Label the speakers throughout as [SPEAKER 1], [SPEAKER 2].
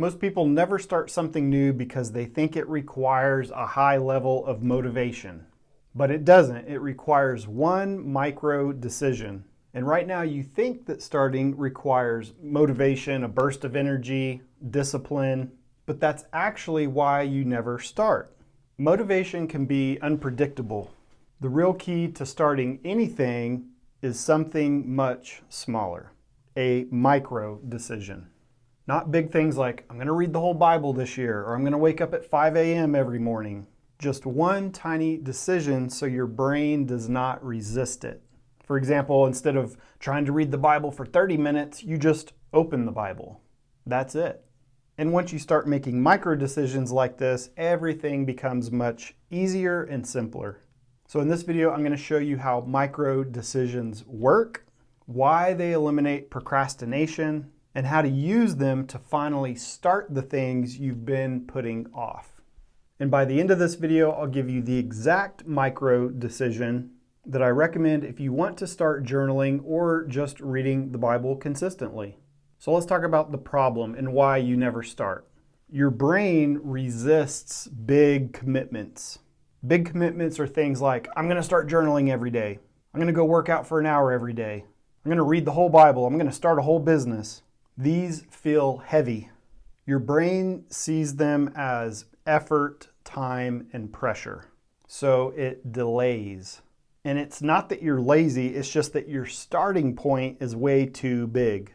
[SPEAKER 1] Most people never start something new because they think it requires a high level of motivation. But it doesn't. It requires one micro decision. And right now you think that starting requires motivation, a burst of energy, discipline, but that's actually why you never start. Motivation can be unpredictable. The real key to starting anything is something much smaller, a micro decision. Not big things like, I'm going to read the whole Bible this year, or I'm going to wake up at 5 a.m. every morning. Just one tiny decision so your brain does not resist it. For example, instead of trying to read the Bible for 30 minutes, you just open the Bible. That's it. And once you start making micro decisions like this, everything becomes much easier and simpler. So in this video, I'm going to show you how micro decisions work, why they eliminate procrastination, and how to use them to finally start the things you've been putting off. And by the end of this video, I'll give you the exact micro decision that I recommend if you want to start journaling or just reading the Bible consistently. So let's talk about the problem and why you never start. Your brain resists big commitments. Big commitments are things like, I'm going to start journaling every day. I'm going to go work out for an hour every day. I'm going to read the whole Bible. I'm going to start a whole business. These feel heavy. Your brain sees them as effort, time, and pressure. So it delays. And it's not that you're lazy, it's just that your starting point is way too big.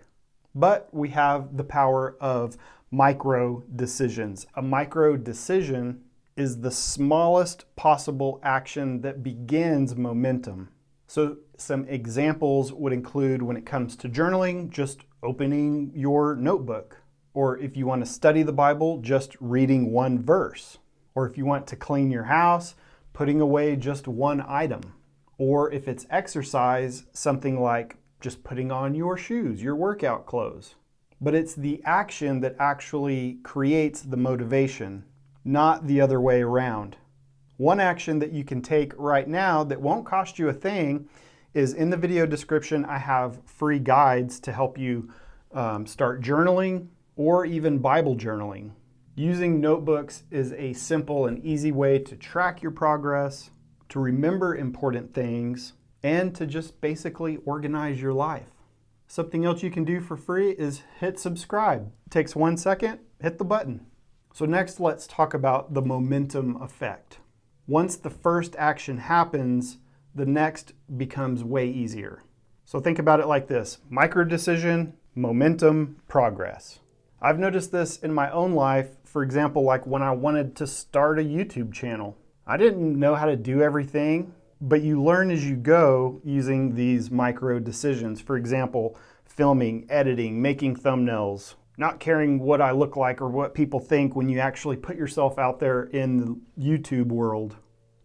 [SPEAKER 1] But we have the power of micro decisions. A micro decision is the smallest possible action that begins momentum. So some examples would include, when it comes to journaling, just opening your notebook. Or if you want to study the Bible, just reading one verse. Or if you want to clean your house, putting away just one item. Or if it's exercise, something like just putting on your shoes, your workout clothes. But it's the action that actually creates the motivation, not the other way around. One action that you can take right now that won't cost you a thing is, in the video description, I have free guides to help you start journaling or even Bible journaling. Using notebooks is a simple and easy way to track your progress, to remember important things, and to just basically organize your life. Something else you can do for free is hit subscribe. It takes 1 second, hit the button. So next, let's talk about the momentum effect. Once the first action happens, the next becomes way easier. So think about it like this: micro decision, momentum, progress. I've noticed this in my own life. For example, like when I wanted to start a YouTube channel. I didn't know how to do everything, but you learn as you go using these micro decisions. For example, filming, editing, making thumbnails, not caring what I look like or what people think when you actually put yourself out there in the YouTube world.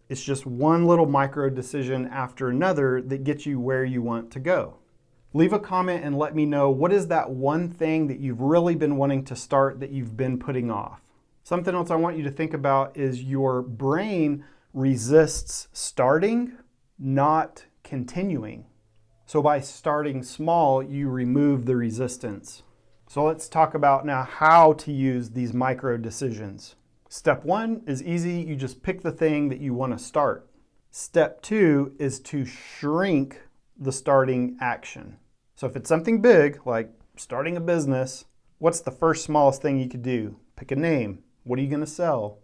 [SPEAKER 1] It's just one little micro decision after another that gets you where you want to go. Leave a comment and let me know, what is that one thing that you've really been wanting to start that you've been putting off? Something else I want you to think about is your brain resists starting, not continuing. So by starting small, you remove the resistance. So let's talk about now how to use these micro decisions. Step 1 is easy. You just pick the thing that you want to start. Step 2 is to shrink the starting action. So if it's something big, like starting a business, what's the first smallest thing you could do? Pick a name. What are you going to sell?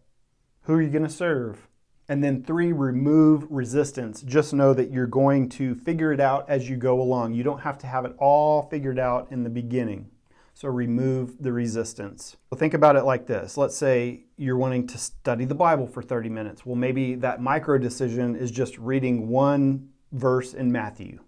[SPEAKER 1] Who are you going to serve? And then 3, remove resistance. Just know that you're going to figure it out as you go along. You don't have to have it all figured out in the beginning. So remove the resistance. So think about it like this. Let's say you're wanting to study the Bible for 30 minutes. Well, maybe that micro decision is just reading one verse in Matthew,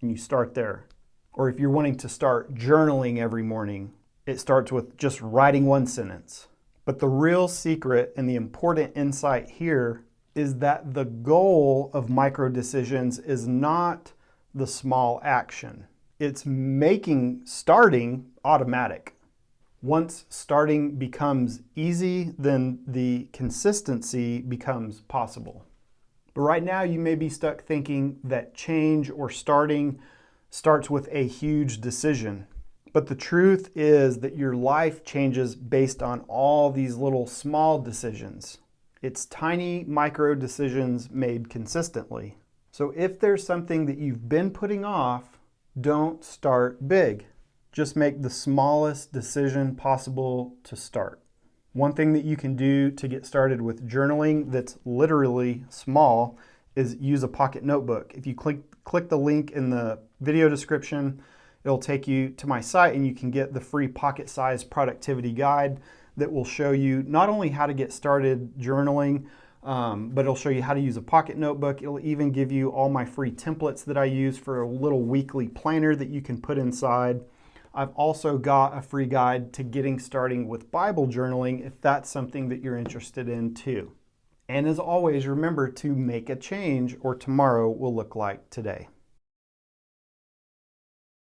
[SPEAKER 1] and you start there. Or if you're wanting to start journaling every morning, it starts with just writing one sentence. But the real secret and the important insight here is that the goal of micro decisions is not the small action. It's making starting automatic. Once starting becomes easy, then the consistency becomes possible. But right now you may be stuck thinking that change or starting starts with a huge decision. But the truth is that your life changes based on all these little small decisions. It's tiny micro decisions made consistently. So if there's something that you've been putting off, don't start big. Just make the smallest decision possible to start. One thing that you can do to get started with journaling that's literally small is use a pocket notebook. If you click the link in the video description, it'll take you to my site and you can get the free pocket-sized productivity guide that will show you not only how to get started journaling, but it'll show you how to use a pocket notebook. It'll even give you all my free templates that I use for a little weekly planner that you can put inside. I've also got a free guide to getting starting with Bible journaling if that's something that you're interested in too. And as always, remember to make a change or tomorrow will look like today.